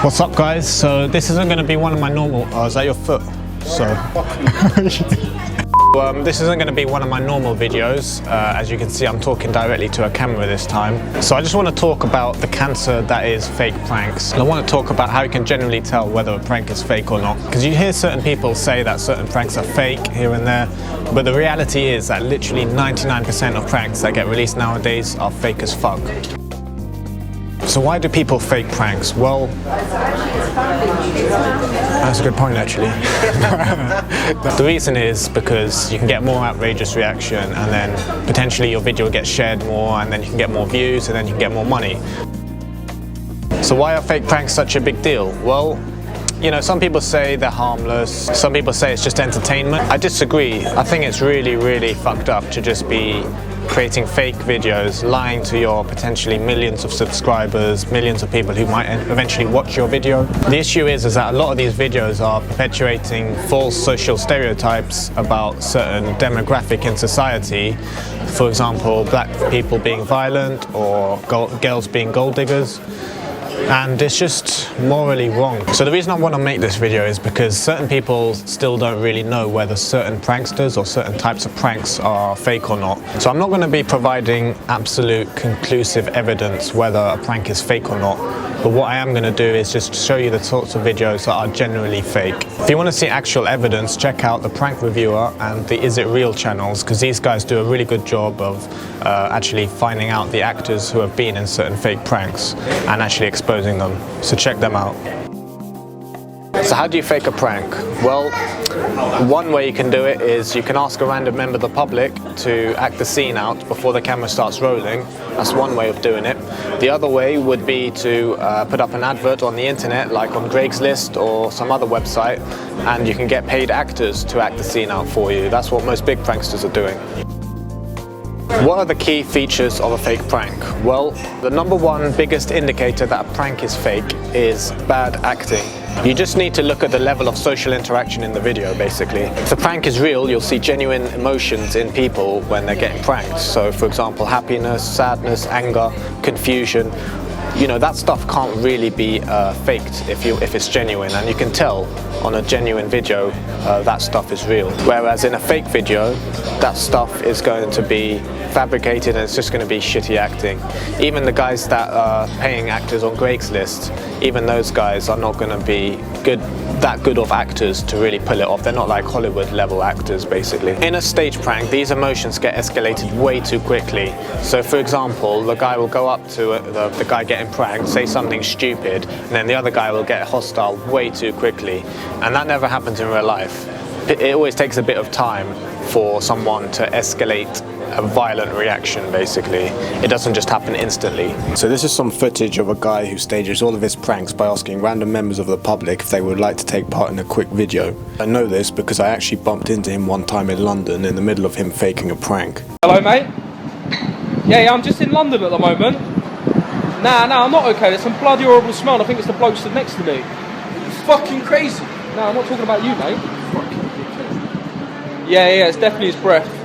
What's up, guys? So this isn't going to be one of my normal... Oh, is that your foot? So... this isn't going to be one of my normal videos. As you can see, I'm talking directly to a camera this time. So I just want to talk about the cancer that is fake pranks. And I want to talk about how you can generally tell whether a prank is fake or not. Because you hear certain people say that certain pranks are fake here and there, but the reality is that literally 99% of pranks that get released nowadays are fake as fuck. So why do people fake pranks? Well, that's a good point actually. The reason is because you can get more outrageous reaction, and then potentially your video gets shared more, and then you can get more views, and then you can get more money. So why are fake pranks such a big deal? Well, you know, some people say they're harmless, some people say it's just entertainment. I disagree. I think it's really fucked up to just be creating fake videos, lying to your potentially millions of subscribers, millions of people who might eventually watch your video. The issue is that a lot of these videos are perpetuating false social stereotypes about certain demographic in society. For example, black people being violent or girls being gold diggers. And it's just morally wrong. So the reason I want to make this video is because certain people still don't really know whether certain pranksters or certain types of pranks are fake or not. So I'm not going to be providing absolute conclusive evidence whether a prank is fake or not. But what I am going to do is just show you the sorts of videos that are generally fake. If you want to see actual evidence, check out the Prank Reviewer and the Is It Real channels, because these guys do a really good job of actually finding out the actors who have been in certain fake pranks and actually exposing them. So check them out. So how do you fake a prank? Well, one way you can do it is you can ask a random member of the public to act the scene out before the camera starts rolling. That's one way of doing it. The other way would be to put up an advert on the internet, like on Craigslist or some other website, and you can get paid actors to act the scene out for you. That's what most big pranksters are doing. What are the key features of a fake prank? Well, the number one biggest indicator that a prank is fake is bad acting. You just need to look at the level of social interaction in the video, basically. If the prank is real, you'll see genuine emotions in people when they're getting pranked. So, for example, happiness, sadness, anger, confusion. You know, that stuff can't really be faked if it's genuine, and you can tell on a genuine video that stuff is real. Whereas in a fake video, that stuff is going to be fabricated and it's just going to be shitty acting. Even the guys that are paying actors on Craigslist, even those guys are not going to be that good of actors to really pull it off. They're not like Hollywood level actors, basically. In a stage prank, these emotions get escalated way too quickly. So for example, the guy will go up to the guy getting pranked, say something stupid, and then the other guy will get hostile way too quickly. And that never happens in real life. It always takes a bit of time for someone to escalate a violent reaction, basically. It doesn't just happen instantly. So this is some footage of a guy who stages all of his pranks by asking random members of the public if they would like to take part in a quick video. I know this because I actually bumped into him one time in London in the middle of him faking a prank. Hello, mate? Yeah, I'm just in London at the moment. Nah, I'm not okay. There's some bloody horrible smell, and I think it's the bloke stood next to me. You're fucking crazy. No, I'm not talking about you, mate. Yeah, it's definitely his breath.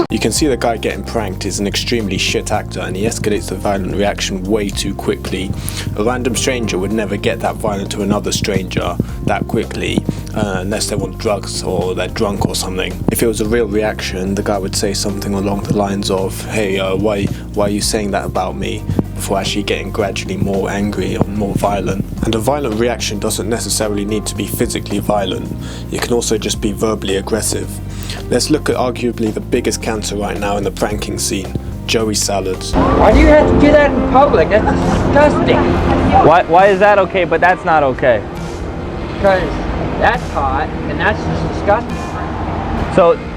You can see the guy getting pranked is an extremely shit actor, and he escalates the violent reaction way too quickly. A random stranger would never get that violent to another stranger that quickly, unless they want drugs or they're drunk or something. If it was a real reaction, the guy would say something along the lines of, hey, why are you saying that about me? Before actually getting gradually more angry or more violent. And a violent reaction doesn't necessarily need to be physically violent. It can also just be verbally aggressive. Let's look at arguably the biggest cancer right now in the pranking scene, Joey Salads. Why do you have to do that in public? That's disgusting. Why is that okay, but that's not okay? Because that's hot, and that's just disgusting. So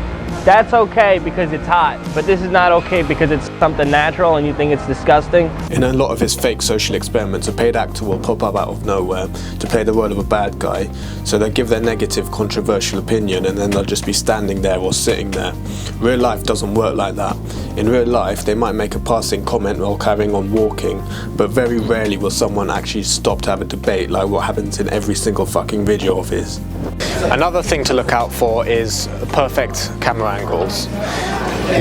that's okay because it's hot, but this is not okay because it's something natural and you think it's disgusting? In a lot of his fake social experiments, a paid actor will pop up out of nowhere to play the role of a bad guy. So they'll give their negative, controversial opinion, and then they'll just be standing there or sitting there. Real life doesn't work like that. In real life, they might make a passing comment while carrying on walking, but very rarely will someone actually stop to have a debate like what happens in every single fucking video of his. Another thing to look out for is perfect camera angles.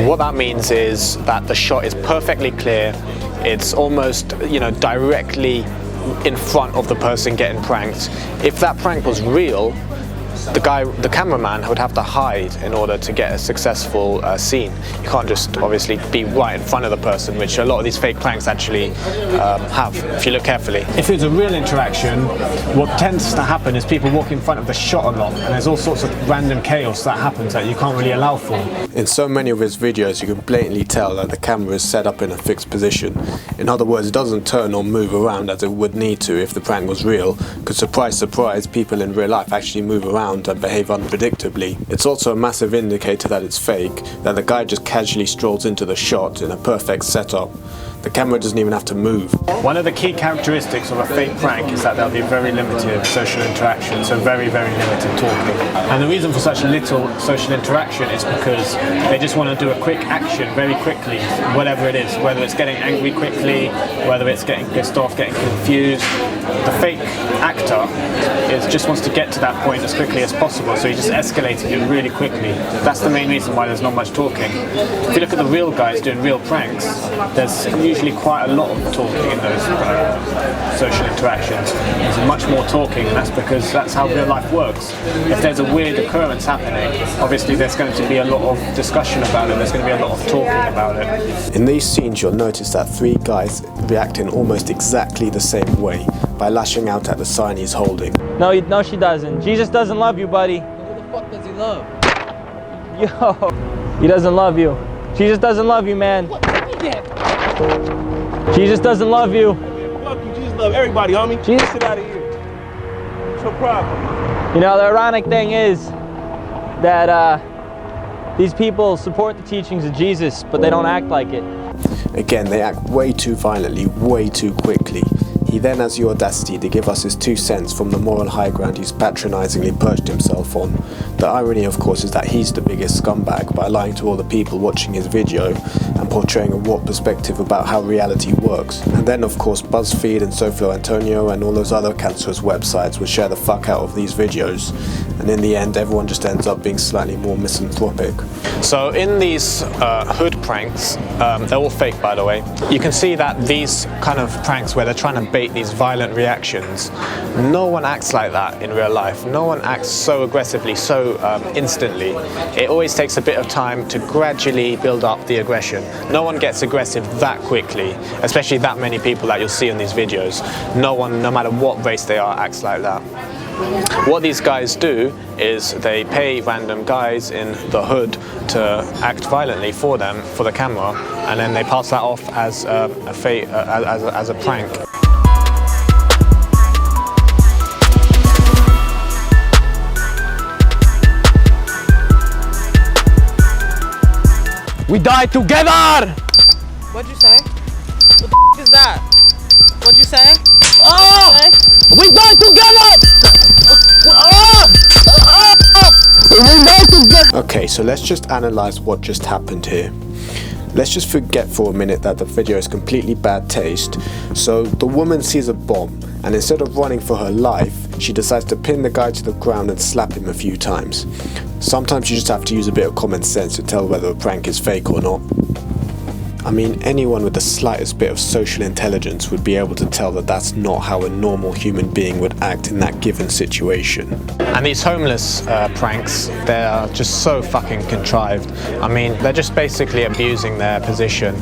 What that means is that the shot is perfectly clear. It's almost, directly in front of the person getting pranked. If that prank was real, the cameraman would have to hide in order to get a successful scene. You can't just obviously be right in front of the person, which a lot of these fake pranks actually have, if you look carefully. If it's a real interaction, what tends to happen is people walk in front of the shot a lot, and there's all sorts of random chaos that happens that you can't really allow for. In so many of his videos, you can blatantly tell that the camera is set up in a fixed position. In other words, it doesn't turn or move around as it would need to if the prank was real, because surprise, surprise, people in real life actually move around and behave unpredictably. It's also a massive indicator that it's fake, that the guy just casually strolls into the shot in a perfect setup. The camera doesn't even have to move. One of the key characteristics of a fake prank is that there'll be very limited social interaction, so very, very limited talking. And the reason for such little social interaction is because they just want to do a quick action very quickly, whatever it is, whether it's getting angry quickly, whether it's getting pissed off, getting confused. The fake actor just wants to get to that point as quickly as possible, so he just escalated it really quickly. That's the main reason why there's not much talking. If you look at the real guys doing real pranks, there's usually quite a lot of talking in those social interactions. There's much more talking, and that's because that's how real life works. If there's a weird occurrence happening, obviously there's going to be a lot of discussion about it, there's going to be a lot of talking about it. In these scenes, you'll notice that three guys react in almost exactly the same way, by lashing out at the sign he's holding. No, she doesn't. Jesus doesn't love you, buddy. Who the fuck does he love? Yo, he doesn't love you. Jesus doesn't love you, man. Jesus doesn't love you. Fuck you, Jesus love everybody, homie. Jesus, Get out of here. What's your problem? you know, the ironic thing is that these people support the teachings of Jesus, but they don't act like it. Again, they act way too violently, way too quickly. He then has the audacity to give us his 2 cents from the moral high ground he's patronisingly perched himself on. The irony, of course, is that he's the biggest scumbag by lying to all the people watching his video and portraying a warped perspective about how reality works. And then, of course, BuzzFeed and SoFlo Antonio and all those other cancerous websites will share the fuck out of these videos. And in the end, everyone just ends up being slightly more misanthropic. So in these hood pranks, they're all fake, by the way, you can see that these kind of pranks where they're trying to bait these violent reactions, no one acts like that in real life. No one acts so aggressively, so instantly. It always takes a bit of time to gradually build up the aggression. No one gets aggressive that quickly, especially that many people that you'll see in these videos. No one, no matter what race they are, acts like that. What these guys do is they pay random guys in the hood to act violently for them, for the camera, and then they pass that off as a prank. We die together! What'd you say? What the f is that? What'd you say? Oh! We die together! Okay, so let's just analyse what just happened here. Let's just forget for a minute that the video is completely bad taste. So the woman sees a bomb, and instead of running for her life, she decides to pin the guy to the ground and slap him a few times. Sometimes you just have to use a bit of common sense to tell whether a prank is fake or not. I mean, anyone with the slightest bit of social intelligence would be able to tell that that's not how a normal human being would act in that given situation. And these homeless pranks, they're just so fucking contrived. I mean, they're just basically abusing their position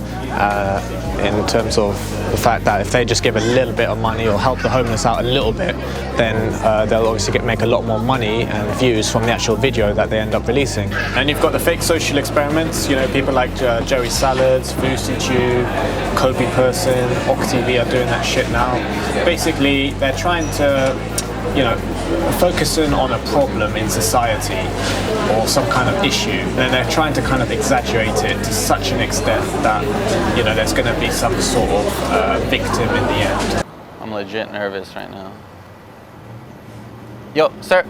in terms of the fact that if they just give a little bit of money or help the homeless out a little bit, then they'll obviously make a lot more money and views from the actual video that they end up releasing. And you've got the fake social experiments, you know, people like Joey Salads, Fusitu, Kobe Person, Octavia are doing that shit now. Basically, they're trying to, you know, focusing on a problem in society or some kind of issue, and they're trying to kind of exaggerate it to such an extent that, you know, there's going to be some sort of victim in the end. I'm legit nervous right now. Yo, sir.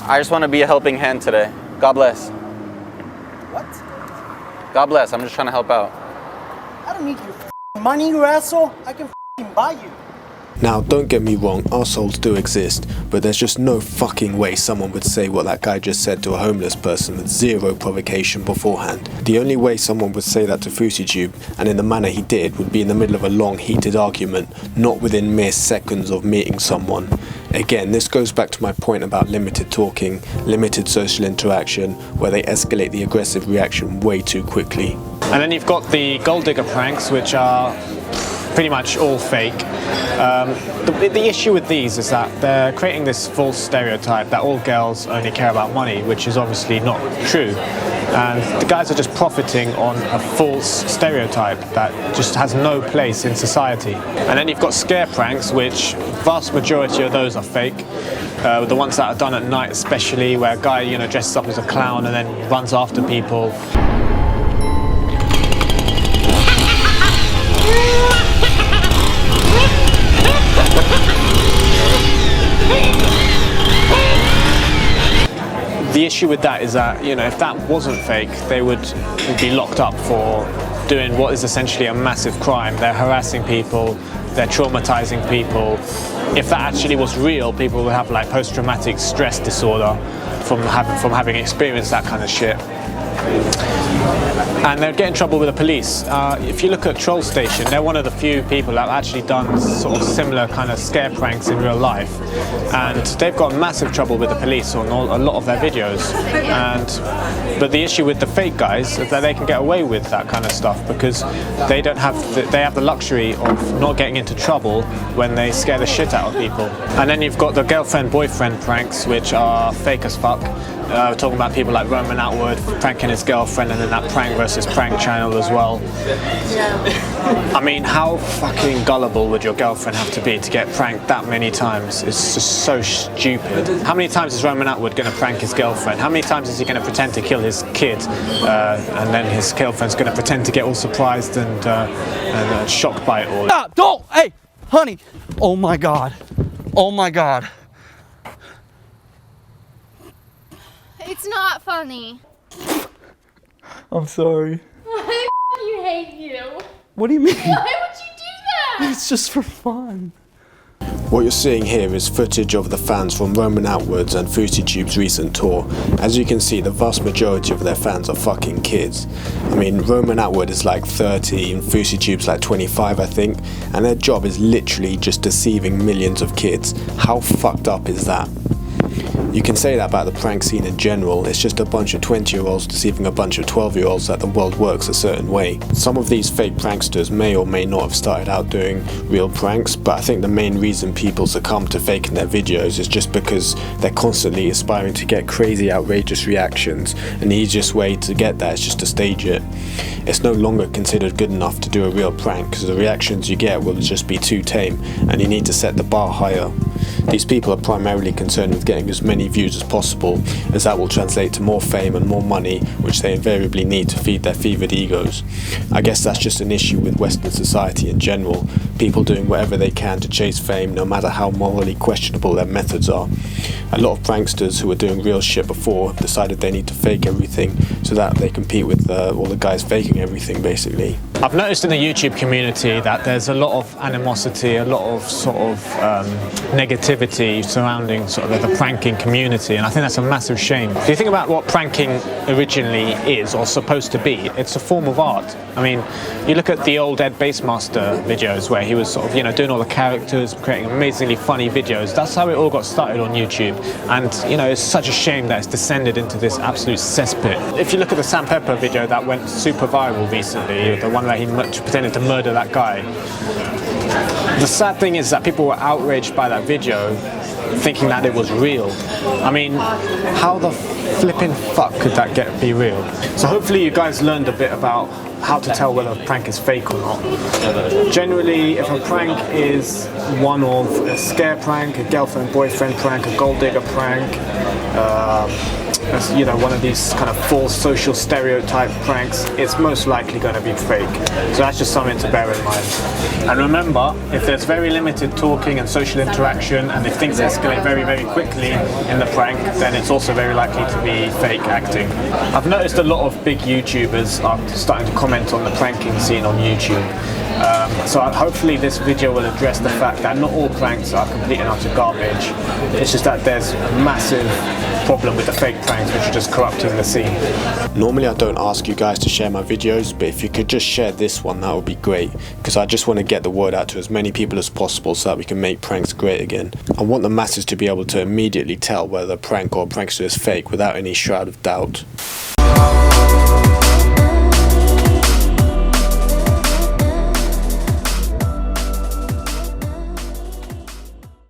I just want to be a helping hand today. God bless. What? God bless. I'm just trying to help out. I don't need your money, you asshole. I can buy you. Now, don't get me wrong, arseholes do exist, but there's just no fucking way someone would say what that guy just said to a homeless person with zero provocation beforehand. The only way someone would say that to FouseyTube, and in the manner he did, would be in the middle of a long heated argument, not within mere seconds of meeting someone. Again, this goes back to my point about limited talking, limited social interaction, where they escalate the aggressive reaction way too quickly. And then you've got the gold digger pranks, which are pretty much all fake. The issue with these is that they're creating this false stereotype that all girls only care about money, which is obviously not true. And the guys are just profiting on a false stereotype that just has no place in society. And then you've got scare pranks, which vast majority of those are fake. The ones that are done at night especially, where a guy, dresses up as a clown and then runs after people. The issue with that is that, if that wasn't fake, they would be locked up for doing what is essentially a massive crime. They're harassing people, they're traumatizing people. If that actually was real, people would have like post-traumatic stress disorder from having experienced that kind of shit. And they'd get in trouble with the police. If you look at Troll Station, they're one of the few people that have actually done sort of similar kind of scare pranks in real life, and they've got massive trouble with the police on a lot of their videos. But the issue with the fake guys is that they can get away with that kind of stuff because they have the luxury of not getting into trouble when they scare the shit out of people. And then you've got the girlfriend-boyfriend pranks, which are fake as fuck. We're talking about people like Roman Atwood pranking his girlfriend, and then that prank versus prank channel as well. I mean, how fucking gullible would your girlfriend have to be to get pranked that many times? It's just so stupid. How many times is Roman Atwood going to prank his girlfriend? How many times is he going to pretend to kill his kid, and then his girlfriend's going to pretend to get all surprised and shocked by it all? Stop! Don't! Hey, honey! Oh my God! Oh my God! It's not funny. I'm sorry. I f***ing hate you. What do you mean? Why would you do that? It's just for fun. What you're seeing here is footage of the fans from Roman Atwood's and FouseyTube's recent tour. As you can see, the vast majority of their fans are fucking kids. I mean, Roman Atwood is like 30 and FouseyTube's like 25, I think, and their job is literally just deceiving millions of kids. How fucked up is that? You can say that about the prank scene in general. It's just a bunch of 20-year-olds deceiving a bunch of 12-year-olds that the world works a certain way. Some of these fake pranksters may or may not have started out doing real pranks, but I think the main reason people succumb to faking their videos is just because they're constantly aspiring to get crazy, outrageous reactions, and the easiest way to get that is just to stage it. It's no longer considered good enough to do a real prank because the reactions you get will just be too tame, and you need to set the bar higher. These people are primarily concerned with getting as many views as possible, as that will translate to more fame and more money, which they invariably need to feed their fevered egos. I guess that's just an issue with Western society in general, people doing whatever they can to chase fame, no matter how morally questionable their methods are. A lot of pranksters who were doing real shit before have decided they need to fake everything so that they compete with all the guys faking everything, basically. I've noticed in the YouTube community that there's a lot of animosity, a lot of sort of negativity surrounding sort of the pranking community, and I think that's a massive shame. If you think about what pranking originally is or supposed to be, it's a form of art. I mean, you look at the old Ed Basemaster videos where he was sort of, doing all the characters, creating amazingly funny videos. That's how it all got started on YouTube, and it's such a shame that it's descended into this absolute cesspit. If you look at the Sam Pepper video that went super viral recently, the one where he pretended to murder that guy, the sad thing is that people were outraged by that video thinking that it was real. I mean, how the flipping fuck could that be real? So hopefully you guys learned a bit about how to tell whether a prank is fake or not. Generally, if a prank is one of a scare prank, a girlfriend-boyfriend prank, a gold digger prank, one of these kind of false social stereotype pranks, it's most likely going to be fake. So that's just something to bear in mind. And remember, if there's very limited talking and social interaction, and if things escalate very, very quickly in the prank, then it's also very likely to be fake acting. I've noticed a lot of big YouTubers are starting to comment on the pranking scene on YouTube. So hopefully this video will address the fact that not all pranks are complete and utter garbage. It's just that there's a massive problem with the fake pranks which are just corrupting the scene. Normally I don't ask you guys to share my videos, but if you could just share this one, that would be great, because I just want to get the word out to as many people as possible so that we can make pranks great again. I want the masses to be able to immediately tell whether a prank or a prankster is fake without any shroud of doubt.